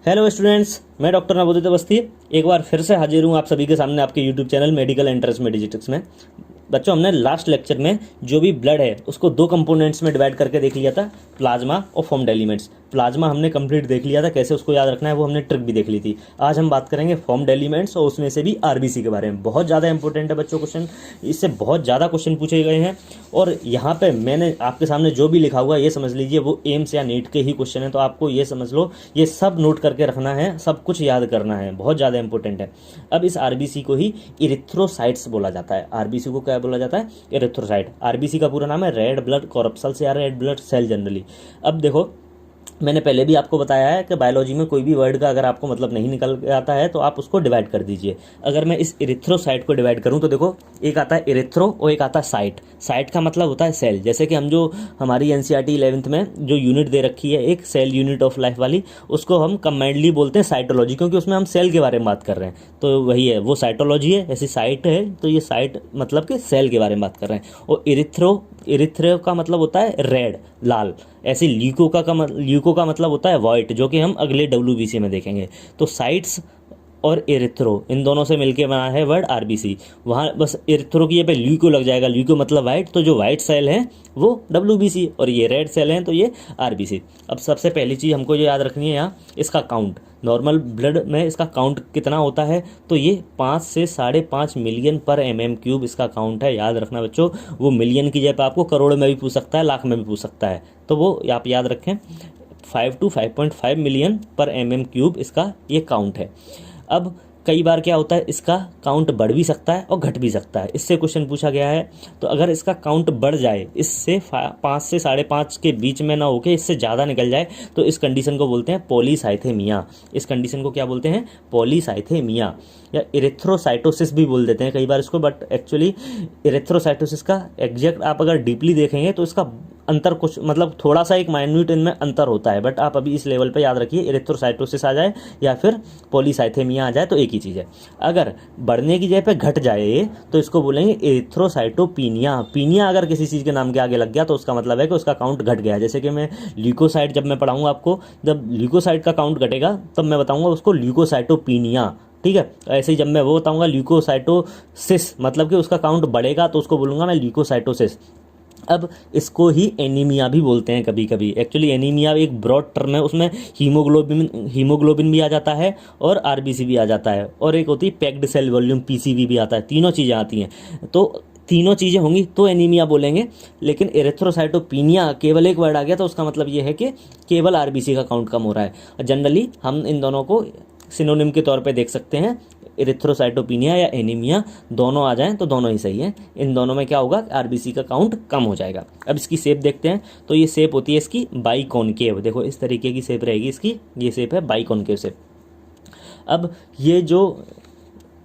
Hello students, मैं doctor नवोदित अवस्थी एक बार फिर से हाजिर हूँ आप सभी के सामने आपके यूट्यूब चैनल मेडिकल एंट्रेंस में डिजिटिक्स में। बच्चों, हमने लास्ट लेक्चर में जो भी ब्लड है उसको दो कंपोनेंट्स में डिवाइड करके देख लिया था, प्लाज्मा और फॉर्म्ड एलिमेंट्स। प्लाज्मा हमने कंप्लीट देख लिया था, कैसे उसको याद रखना है वो हमने ट्रिक भी देख ली थी। आज हम बात करेंगे फॉर्म्ड एलिमेंट्स और उसमें से भी आरबीसी के बारे में। बहुत ज़्यादा इंपॉर्टेंट है बच्चों क्वेश्चन, इससे बहुत ज़्यादा क्वेश्चन पूछे गए हैं। और यहाँ पे मैंने आपके सामने जो भी लिखा हुआ है ये समझ लीजिए वो एम्स या नीट के ही क्वेश्चन है, तो आपको ये समझ लो ये सब नोट करके रखना है, सब कुछ याद करना है, बहुत ज़्यादा इंपॉर्टेंट है। अब इस आरबीसी को ही इरिथ्रोसाइट्स बोला जाता है। आरबीसी को क्या बोला जाता है? इरिथ्रोसाइट। आरबीसी का पूरा नाम है रेड ब्लड कॉर्पसल्स या रेड ब्लड सेल जनरली। अब देखो, मैंने पहले भी आपको बताया है कि बायोलॉजी में कोई भी वर्ड का अगर आपको मतलब नहीं निकल आता है तो आप उसको डिवाइड कर दीजिए। अगर मैं इस इरिथ्रोसाइट को डिवाइड करूं तो देखो, एक आता है इरिथ्रो और एक आता है साइट। साइट का मतलब होता है सेल। जैसे कि हम जो हमारी एनसीईआरटी 11th में जो यूनिट दे रखी है एक सेल यूनिट ऑफ लाइफ वाली, उसको हम कंबाइंडली बोलते हैं साइटोलॉजी, क्योंकि उसमें हम सेल के बारे में बात कर रहे हैं। तो वही है, वो साइटोलॉजी है, ऐसी साइट है तो ये साइट मतलब कि सेल के बारे में बात कर रहे हैं। और इरिथ्रो का मतलब होता है रेड, लाल। ऐसे ल्यूको का मतलब होता है वाइट, जो कि हम अगले डब्ल्यूबीसी में देखेंगे। तो साइट्स और इरिथ्रो इन दोनों से मिलके बना है वर्ड आरबीसी। वहाँ बस इरिथ्रो की पे ल्यूको लग जाएगा, ल्यूको मतलब वाइट, तो जो वाइट सेल है वो डब्ल्यूबीसी और ये रेड सेल हैं तो ये आरबीसी। अब सबसे पहली चीज़ हमको ये याद रखनी है यहाँ, इसका काउंट। नॉर्मल ब्लड में इसका काउंट कितना होता है? तो ये 5 से 5.5 मिलियन पर mm³ इसका काउंट है। याद रखना बच्चों, वो मिलियन की जगह आपको करोड़ में भी पूछ सकता है, लाख में भी पूछ सकता है, तो वो आप याद रखें। 5 to 5.5 मिलियन पर mm³ इसका ये काउंट है। अब कई बार क्या होता है, इसका काउंट बढ़ भी सकता है और घट भी सकता है, इससे क्वेश्चन पूछा गया है। तो अगर इसका काउंट बढ़ जाए, इससे 5 से 5.5 के बीच में ना होके इससे ज़्यादा निकल जाए, तो इस कंडीशन को बोलते हैं पॉलीसाइथेमिया। इस कंडीशन को क्या बोलते हैं? पॉलीसाइथेमिया या इरिथ्रोसाइटोसिस भी बोल देते हैं कई बार इसको, बट एक्चुअली इरिथ्रोसाइटोसिस का एग्जैक्ट आप अगर डीपली देखेंगे तो इसका अंतर कुछ मतलब थोड़ा सा एक माइन्यूट इनमें अंतर होता है, बट आप अभी इस लेवल पे याद रखिए, इरिथ्रोसाइटोसिस आ जाए या फिर पॉलीसाइथेमिया आ जाए तो एक ही चीज़ है। अगर बढ़ने की जगह पे घट जाए तो इसको बोलेंगे एरिथ्रोसाइटोपीनिया। पीनिया अगर किसी चीज़ के नाम के आगे लग गया तो उसका मतलब है कि उसका काउंट घट गया। जैसे कि मैं ल्यूकोसाइट जब मैं पढ़ाऊंगा आपको, जब ल्यूकोसाइट का काउंट घटेगा तब मैं बताऊंगा उसको ल्यूकोसाइटोपीनिया, ठीक है। ऐसे ही जब मैं वो बताऊंगा ल्यूकोसाइटोसिस मतलब कि उसका काउंट बढ़ेगा तो उसको बोलूँगा मैं ल्यूकोसाइटोसिस। अब इसको ही एनीमिया भी बोलते हैं कभी कभी। एक्चुअली एनीमिया एक ब्रॉड टर्म है, उसमें हीमोग्लोबिन भी आ जाता है और आरबीसी भी आ जाता है, और एक होती है पैक्ड सेल वॉल्यूम पीसीवी भी आता है। तीनों चीज़ें आती हैं, तो तीनों चीज़ें होंगी तो एनीमिया बोलेंगे। लेकिन एरिथ्रोसाइटोपीनिया केवल एक वर्ड आ गया तो उसका मतलब ये है कि केवल आरबीसी का काउंट कम हो रहा है। जनरली हम इन दोनों को सिनोनिम के तौर पे देख सकते हैं, एरिथ्रोसाइटोपीनिया या एनीमिया दोनों आ जाएं तो दोनों ही सही हैं। इन दोनों में क्या होगा, आरबीसी का काउंट कम हो जाएगा। अब इसकी शेप देखते हैं, तो ये शेप होती है इसकी बाइकॉनकेव। देखो इस तरीके की शेप रहेगी इसकी, ये शेप है बाइकॉनकेव शेप। अब ये जो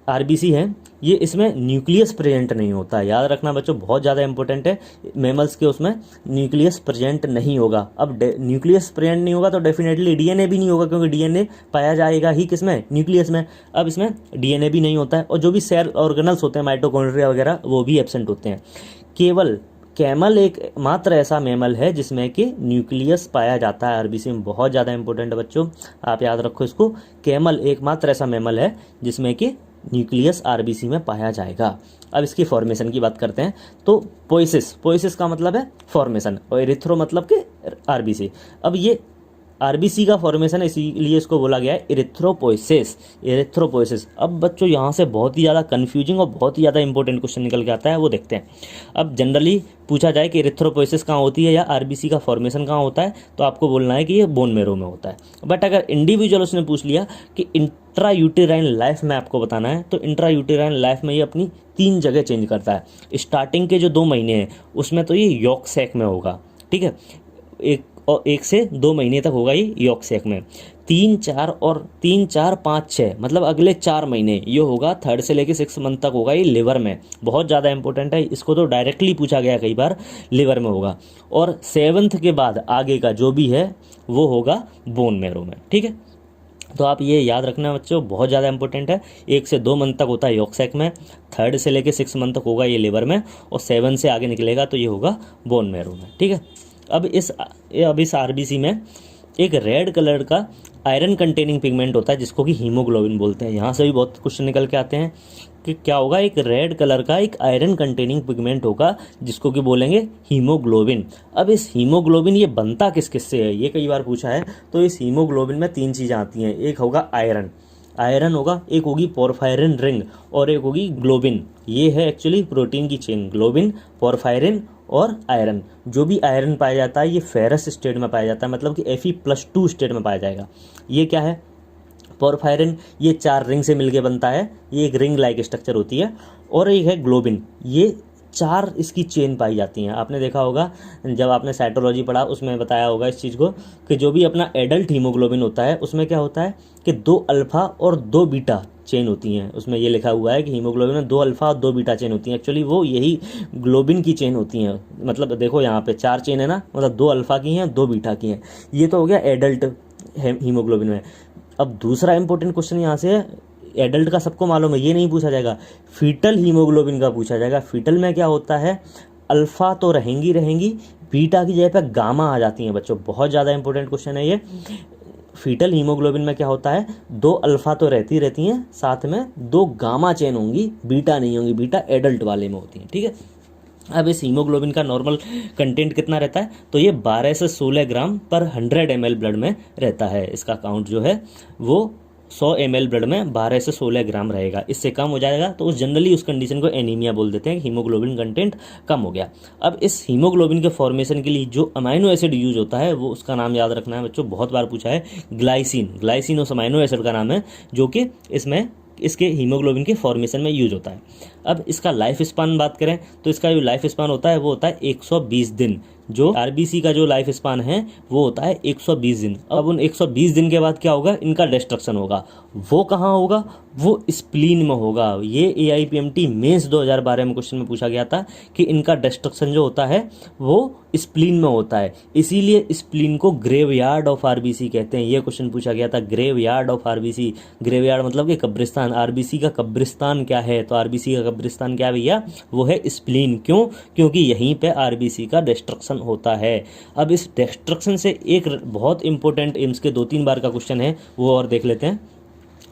आरबीसी है ये इसमें न्यूक्लियस प्रेजेंट नहीं होता है, याद रखना बच्चों, बहुत ज़्यादा इंपॉर्टेंट है। मेमल्स के उसमें न्यूक्लियस प्रेजेंट नहीं होगा। अब न्यूक्लियस प्रेजेंट नहीं होगा तो डेफिनेटली डीएनए भी नहीं होगा, क्योंकि डीएनए पाया जाएगा ही किसमें? न्यूक्लियस में। अब इसमें डीएनए भी नहीं होता है, और जो भी सेल ऑर्गेनल्स होते हैं माइटोकॉन्ड्रिया वगैरह वो भी एब्सेंट होते हैं। केवल कैमल एक मात्र ऐसा मैमल है जिसमें कि न्यूक्लियस पाया जाता है आरबीसी में। बहुत ज़्यादा इंपॉर्टेंट है बच्चों, आप याद रखो इसको। कैमल एकमात्र ऐसा मैमल है जिसमें कि न्यूक्लियस आरबीसी में पाया जाएगा। अब इसकी फॉर्मेशन की बात करते हैं, तो पोइसिस का मतलब है फॉर्मेशन और एरिथ्रो मतलब कि आरबीसी। अब ये आरबीसी का फॉर्मेशन है, इसीलिए इसको बोला गया है एरिथ्रोपोइसिस। अब बच्चों यहाँ से बहुत ही ज़्यादा कंफ्यूजिंग और बहुत ही ज़्यादा इंपॉर्टेंट क्वेश्चन निकल के आता है, वो देखते हैं। अब जनरली पूछा जाए कि एरिथ्रोपोइसिस कहाँ होती है या आरबीसी का फॉर्मेशन कहाँ होता है, तो आपको बोलना है कि ये बोन मैरो में होता है। बट अगर इंडिविजुअल उसने पूछ लिया कि इंट्रा यूटेराइन लाइफ में आपको बताना है, तो इंट्रा यूटेराइन लाइफ में ये अपनी 3 जगह चेंज करता है। स्टार्टिंग के जो 2 महीने हैं उसमें तो ये यॉक सैक में होगा, ठीक है, 1 से 2 महीने तक होगा ये यॉक सैक में। 3, 4, 5, 6 मतलब अगले 4 महीने ये होगा, 3rd से लेके 6 मंथ तक होगा ये लिवर में। बहुत ज़्यादा इंपॉर्टेंट है, इसको तो डायरेक्टली पूछा गया कई बार, लिवर में होगा। और 7th के बाद आगे का जो भी है वो होगा बोन मैरो में, ठीक है। तो आप ये याद रखना बच्चों, बहुत ज़्यादा इंपॉर्टेंट है। 1 से 2 मंथ तक होता है यॉक सैक में, 3rd से लेके 6 मंथ तक होगा ये लिवर में, और 7 से आगे निकलेगा तो ये होगा बोन मैरो में, ठीक है। अब इस आरबीसी में एक रेड कलर का आयरन कंटेनिंग पिगमेंट होता है जिसको कि हीमोग्लोबिन बोलते हैं। यहाँ से भी बहुत क्वेश्चन निकल के आते हैं कि क्या होगा, एक रेड कलर का एक आयरन कंटेनिंग पिगमेंट होगा जिसको कि बोलेंगे हीमोग्लोबिन। अब इस हीमोग्लोबिन ये बनता किस किस से है, ये कई बार पूछा है। तो इस हीमोग्लोबिन में 3 चीज़ें आती हैं, एक होगा आयरन होगा, एक होगी पोरफायरिन रिंग और एक होगी ग्लोबिन। ये है एक्चुअली प्रोटीन की चेन, ग्लोबिन, पोरफायरिन और आयरन। जो भी आयरन पाया जाता है ये फेरस स्टेट में पाया जाता है, मतलब कि Fe+2 स्टेट में पाया जाएगा। ये क्या है, पोरफायरिन, ये 4 रिंग से मिलके बनता है, ये एक रिंग लाइक स्ट्रक्चर होती है। और एक है ग्लोबिन, ये 4 इसकी चेन पाई जाती हैं। आपने देखा होगा जब आपने साइटोलॉजी पढ़ा उसमें बताया होगा इस चीज़ को कि जो भी अपना एडल्ट हीमोग्लोबिन होता है उसमें क्या होता है कि 2 अल्फा और 2 बीटा चेन होती हैं। उसमें ये लिखा हुआ है कि हीमोग्लोबिन में 2 अल्फा और 2 बीटा चेन होती हैं। एक्चुअली वो यही ग्लोबिन की चेन होती हैं। मतलब देखो यहाँ पे 4 चेन है ना, मतलब 2 अल्फा की हैं, 2 बीटा की हैं। ये तो हो गया एडल्ट हीमोग्लोबिन में। अब दूसरा इंपॉर्टेंट क्वेश्चन यहाँ से है, एडल्ट का सबको मालूम है, ये नहीं पूछा जाएगा, फीटल हीमोग्लोबिन का पूछा जाएगा। फीटल में क्या होता है, अल्फा तो रहेंगी, बीटा की जगह पर गामा आ जाती हैं बच्चों। बहुत ज़्यादा इंपॉर्टेंट क्वेश्चन है ये। फीटल हीमोग्लोबिन में क्या होता है, 2 अल्फा तो रहती हैं, साथ में 2 गामा चेन होंगी, बीटा नहीं होंगी, बीटा एडल्ट वाले में होती हैं। ठीक है। अब इस हीमोग्लोबिन का नॉर्मल कंटेंट कितना रहता है, तो ये 12 से 16 ग्राम पर 100 ml ब्लड में रहता है। इसका काउंट जो है वो 100 ml ब्लड में 12 से 16 ग्राम रहेगा। इससे कम हो जाएगा तो जनरली उस कंडीशन को एनीमिया बोल देते हैं, हीमोग्लोबिन कंटेंट कम हो गया। अब इस हीमोग्लोबिन के फॉर्मेशन के लिए जो अमाइनो एसिड यूज होता है वो उसका नाम याद रखना है बच्चों, बहुत बार पूछा है, ग्लाइसिन उस अमाइनो एसिड का नाम है जो कि इसके हीमोग्लोबिन के फॉर्मेशन में यूज होता है। अब इसका लाइफ स्पान बात करें तो इसका जो लाइफ स्पान होता है वो होता है 120 दिन। जो आरबीसी का जो लाइफ स्पान है वो होता है 120 दिन। अब उन 120 दिन के बाद क्या होगा, इनका डिस्ट्रक्शन होगा। वो कहाँ होगा, वो स्प्लीन में होगा। ये AIPMT मेंस 2012 में क्वेश्चन में पूछा गया था कि इनका डिस्ट्रक्शन जो होता है वो स्प्लीन में होता है, इसीलिए स्प्लीन को ग्रेवयार्ड ऑफ आरबीसी कहते हैं। ये क्वेश्चन पूछा गया था, ग्रेवयार्ड ऑफ आरबीसी। ग्रेवयार्ड मतलब कि कब्रिस्तान। आरबीसी का कब्रिस्तान क्या है, तो आरबीसी का कब्रिस्तान क्या भैया, वो है स्प्लीन। क्यों, क्योंकि यहीं पे आरबीसी का डिस्ट्रक्शन होता है। अब इस डिस्ट्रक्शन से एक बहुत इंपॉर्टेंट एम्स के 2-3 बार का क्वेश्चन है वो और देख लेते हैं।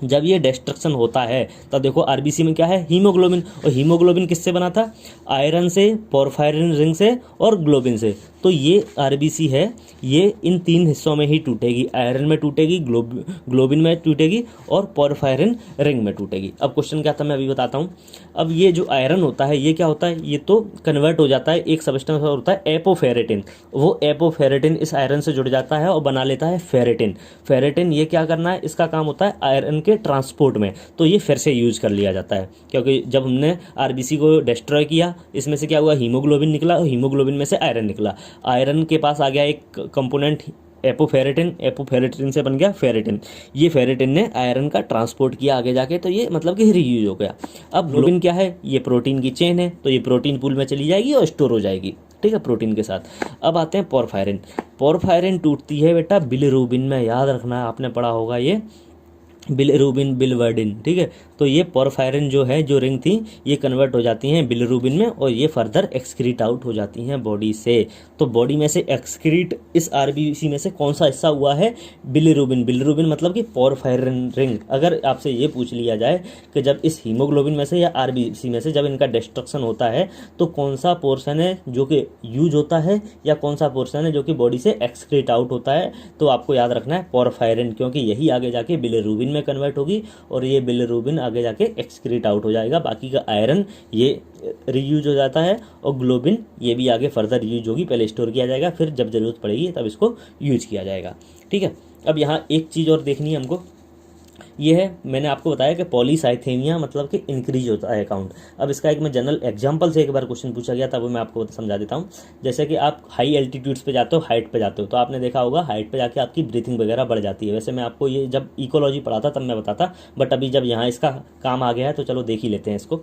जब ये डिस्ट्रक्शन होता है तब देखो आरबीसी में क्या है, हीमोग्लोबिन। और हीमोग्लोबिन किससे बना था, आयरन से, पोरफायरिन रिंग से और ग्लोबिन से। तो ये आरबीसी है, ये इन 3 हिस्सों में ही टूटेगी, आयरन में टूटेगी, ग्लोबिन में टूटेगी और पोरफायरिन रिंग में टूटेगी। अब क्वेश्चन क्या था मैं अभी बताता हूँ। अब ये जो आयरन होता है ये क्या होता है, ये तो कन्वर्ट हो जाता है, एक सब्सटेंस होता है एपोफेरेटिन। वो एपोफेरेटिन इस आयरन से जुड़ जाता है और बना लेता है फेरेटिन। फेरेटिन ये क्या करना है, इसका काम होता है आयरन के ट्रांसपोर्ट में। तो ये फिर से यूज कर लिया जाता है, क्योंकि जब हमने आरबीसी को डिस्ट्रॉय किया, इसमें से क्या हुआ, हीमोग्लोबिन निकला और हीमोग्लोबिन में से आयरन निकला। आयरन के पास आ गया एक कंपोनेंट एपोफेरेटिन से बन गया फेरेटिन। ये फेरेटिन ने आयरन का ट्रांसपोर्ट किया आगे जाके, तो ये मतलब कि रीयूज हो गया। अब ग्लोबिन क्या है, ये प्रोटीन की चेन है, तो ये प्रोटीन पूल में चली जाएगी और स्टोर हो जाएगी, ठीक है, प्रोटीन के साथ। अब आते हैं पोरफायरिन। पोरफायरिन टूटती है बेटा बिलिरुबिन में, याद रखना है, आपने पढ़ा होगा ये बिलिरुबिन बिलवर्डिन, ठीक है। तो ये पोरफायरिन जो है, जो रिंग थी, ये कन्वर्ट हो जाती हैं बिलिरुबिन में और ये फर्दर एक्सक्रीट आउट हो जाती हैं बॉडी से। तो बॉडी में से एक्सक्रीट इस आरबीसी में से कौन सा हिस्सा हुआ है, बिलिरुबिन। बिलिरुबिन मतलब कि पोरफायरिन रिंग। अगर आपसे ये पूछ लिया जाए कि जब इस हीमोग्लोबिन में से या आरबीसी में से जब इनका डिस्ट्रक्शन होता है तो कौन सा पोर्शन है जो कि यूज होता है या कौन सा पोर्शन है जो कि बॉडी से एक्सक्रीट आउट होता है, तो आपको याद रखना है पोरफायरिन, क्योंकि यही आगे जाके बिलिरुबिन में कन्वर्ट होगी और ये बिलिरुबिन आगे जाके एक्सक्रीट आउट हो जाएगा। बाकी का आयरन ये रीयूज हो जाता है और ग्लोबिन ये भी आगे फर्दर यूज होगी, पहले स्टोर किया जाएगा, फिर जब जरूरत पड़ेगी तब इसको यूज किया जाएगा, ठीक है। अब यहाँ एक चीज़ और देखनी है हमको, ये है, मैंने आपको बताया कि पॉलीसाइथेमिया मतलब कि इंक्रीज होता है काउंट। अब इसका एक मैं जनरल एग्जांपल से एक बार क्वेश्चन पूछा गया था, वो मैं आपको समझा देता हूँ। जैसे कि आप हाई एल्टीट्यूड्स पे जाते हो, हाइट पे जाते हो, तो आपने देखा होगा हाइट पे जाके आपकी ब्रीथिंग वगैरह बढ़ जाती है। वैसे मैं आपको ये जब इकोलॉजी पढ़ा था तब मैं बताता, बट अभी जब यहाँ इसका काम आ गया है तो चलो देख ही लेते हैं इसको।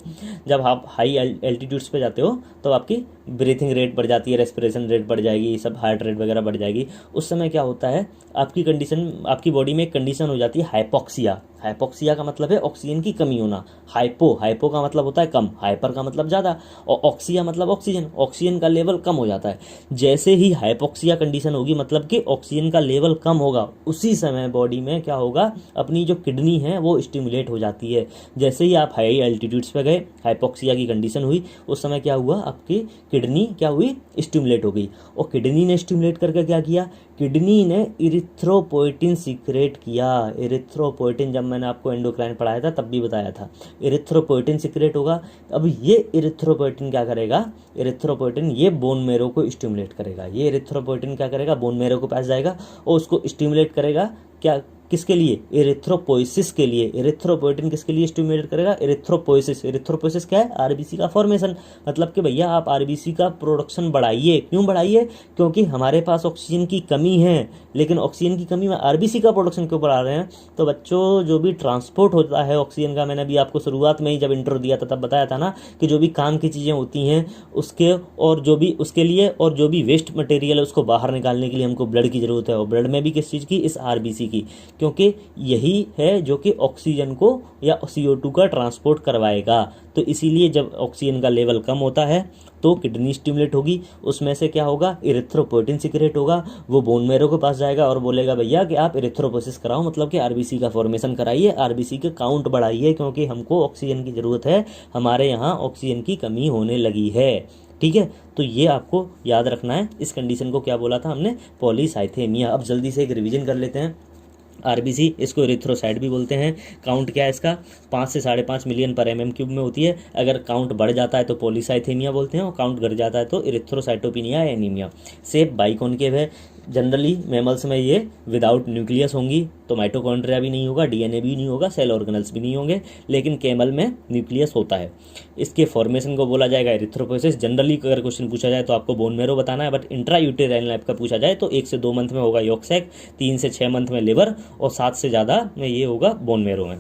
जब आप हाई एल्टीट्यूड्स पे जाते हो तो आपकी ब्रीथिंग रेट बढ़ जाती है, रेस्पिरेशन रेट बढ़ जाएगी, सब हार्ट रेट वगैरह बढ़ जाएगी। उस समय क्या होता है, आपकी कंडीशन, आपकी बॉडी में एक कंडीशन हो जाती है हाइपोक्सिया। हाइपोक्सिया का मतलब है ऑक्सीजन की कमी होना, हाइपो का मतलब होता है कम, हाइपर का मतलब ज़्यादा, और ऑक्सिया मतलब ऑक्सीजन का लेवल कम हो जाता है। जैसे ही हाइपोक्सिया कंडीशन होगी मतलब कि ऑक्सीजन का लेवल कम होगा, उसी समय बॉडी में क्या होगा, अपनी जो किडनी है वो स्टिमुलेट हो जाती है। जैसे ही आप हाई एल्टीट्यूड्स पे गए, हाइपोक्सिया की कंडीशन हुई, उस समय क्या हुआ, आपकी किडनी क्या हुई, स्टिमुलेट हो गई। और किडनी ने स्टिमुलेट करके क्या किया, किडनी ने इरिथ्रोपोइटिन सीक्रेट किया। इरिथ्रोपोइटिन जब मैंने आपको एंडोक्राइन पढ़ाया था तब भी बताया था, इरिथ्रोपोइटिन सीक्रेट होगा। अब ये इरिथ्रोपोइटिन क्या करेगा, इरिथ्रोपोइटिन ये बोन मेरो को स्टिमुलेट करेगा। ये इरिथ्रोपोइटिन क्या करेगा, बोन मेरो के पास जाएगा और उसको स्टिमुलेट करेगा, क्या, किसके लिए, इरिथ्रोपोइसिस के लिए। इरिथ्रोपोइटिन किसके लिए स्टिमुलेट करेगा, इरिथ्रोपोइसिस। इरिथ्रोपोइसिस क्या है, आरबीसी का फॉर्मेशन। मतलब कि भैया आप आरबीसी का प्रोडक्शन बढ़ाइए। क्यों बढ़ाइए, क्योंकि हमारे पास ऑक्सीजन की कमी है, लेकिन ऑक्सीजन की कमी में आरबीसी का प्रोडक्शन क्यों बढ़ा रहे हैं। तो बच्चों जो भी ट्रांसपोर्ट होता है ऑक्सीजन का, मैंने अभी आपको शुरुआत में ही जब इंट्रो दिया था तब बताया था ना कि जो भी काम की चीज़ें होती हैं उसके और जो भी उसके लिए, और जो भी वेस्ट मटेरियल है उसको बाहर निकालने के लिए हमको ब्लड की ज़रूरत है। और ब्लड में भी किस चीज़ की, इस आरबीसी की, क्योंकि यही है जो कि ऑक्सीजन को या CO2 का ट्रांसपोर्ट करवाएगा। तो इसीलिए जब ऑक्सीजन का लेवल कम होता है तो किडनी स्टिमुलेट होगी, उसमें से क्या होगा, इरिथ्रोपोइटिन सीक्रेट होगा, वो बोन मेरो के पास जाएगा और बोलेगा भैया कि आप इरिथ्रोपोसिस कराओ, मतलब कि आरबीसी का फॉर्मेशन कराइए, आरबीसी के काउंट बढ़ाइए, क्योंकि हमको ऑक्सीजन की ज़रूरत है, हमारे यहाँ ऑक्सीजन की कमी होने लगी है। ठीक है, तो ये आपको याद रखना है। इस कंडीशन को क्या बोला था हमने, पॉलीसाइथेमिया। अब जल्दी से एक रिवीजन कर लेते हैं। आरबीसी, इसको एरिथ्रोसाइट भी बोलते हैं। काउंट क्या है इसका, 5 से 5.5 मिलियन पर mm³ में होती है। अगर काउंट बढ़ जाता है तो पॉलीसाइथेमिया बोलते हैं, और काउंट घट जाता है तो एरिथ्रोसाइटोपिनिया या एनीमिया। शेप बाइकॉनकेव है। जनरली मैमल्स में ये विदाउट न्यूक्लियस होंगी, तो माइटोकॉन्ड्रिया भी नहीं होगा, DNA भी नहीं होगा, सेल ऑर्गेनल्स भी नहीं होंगे, लेकिन कैमल में न्यूक्लियस होता है। इसके फॉर्मेशन को बोला जाएगा एरिथ्रोपोइसिस। जनरली अगर क्वेश्चन पूछा जाए तो आपको बोन मेरो बताना है, बट इंट्रा यूटेराइन लाइफ का पूछा जाए तो 1 से 2 मंथ में होगा यॉक सैक, 3 से 6 मंथ में लिवर, और 7 से ज़्यादा में ये होगा बोन मेरो में।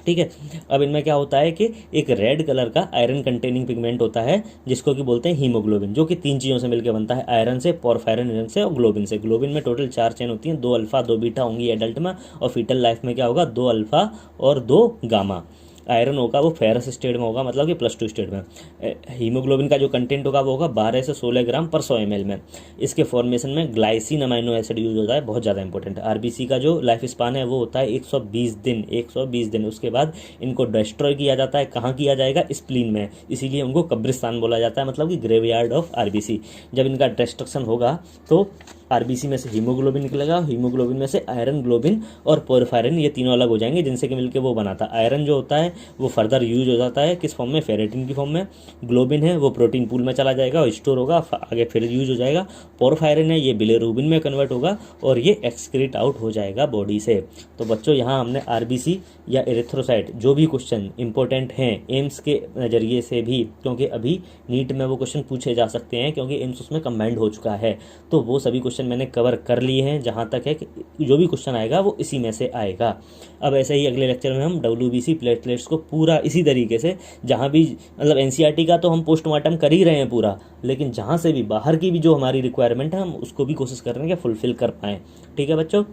ठीक है, अब इनमें क्या होता है कि एक रेड कलर का आयरन कंटेनिंग पिगमेंट होता है जिसको कि बोलते हैं हीमोग्लोबिन, जो कि 3 चीज़ों से मिलकर बनता है, आयरन से, पोरफायरिन से और ग्लोबिन से। ग्लोबिन में टोटल 4 चेन होती हैं, 2 अल्फा 2 बीटा होंगी एडल्ट में, और फीटल लाइफ में क्या होगा, 2 अल्फा और 2 गामा। आयरन होगा वो फेरस स्टेट में होगा, मतलब कि +2 स्टेट में। हीमोग्लोबिन का जो कंटेंट होगा वो होगा 12 से 16 ग्राम पर 100 ml में। इसके फॉर्मेशन में ग्लाइसिन अमाइनो एसिड यूज होता है, बहुत ज़्यादा इंपॉर्टेंट है। आरबीसी का जो लाइफ स्पान है वो होता है 120 दिन, 120 दिन। उसके बाद इनको डिस्ट्रॉय किया जाता है। कहाँ किया जाएगा, स्प्लीन में, इसीलिए उनको कब्रिस्तान बोला जाता है, मतलब कि ग्रेवयार्ड ऑफ आरबीसी। जब इनका डिस्ट्रक्शन होगा तो आरबीसी में से हीमोग्लोबिन निकलेगा, हीमोग्लोबिन में से आयरन, ग्लोबिन और पोरफायरिन, ये तीनों अलग हो जाएंगे, जिनसे कि मिलकर वो बनाता है। आयरन जो होता है वो फर्दर यूज हो जाता है किस फॉर्म में, फेरेटिन की फॉर्म में। ग्लोबिन है वो प्रोटीन पूल में चला जाएगा और स्टोर होगा, आगे फिर यूज हो जाएगा। पोरफायरिन है ये बिलिरुबिन में कन्वर्ट होगा और ये एक्सक्रीट आउट हो जाएगा बॉडी से। तो बच्चों यहाँ हमने आरबीसी या एरिथ्रोसाइट जो भी क्वेश्चन इंपॉर्टेंट हैं एम्स के नज़रिए से भी, क्योंकि अभी नीट में वो क्वेश्चन पूछे जा सकते हैं क्योंकि एम्स उसमें कंबाइंड हो चुका है, तो वो सभी क्वेश्चन मैंने कवर कर लिए हैं। जहाँ तक है कि जो भी क्वेश्चन आएगा वो इसी में से आएगा। अब ऐसे ही अगले लेक्चर में हम WBC प्लेटलेट्स को पूरा इसी तरीके से, जहाँ भी मतलब NCERT का तो हम पोस्टमार्टम कर ही रहे हैं पूरा, लेकिन जहाँ से भी बाहर की भी जो हमारी रिक्वायरमेंट है हम उसको भी कोशिश कर रहे हैं कि फुलफिल कर पाएँ। ठीक है बच्चों,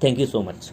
थैंक यू सो मच।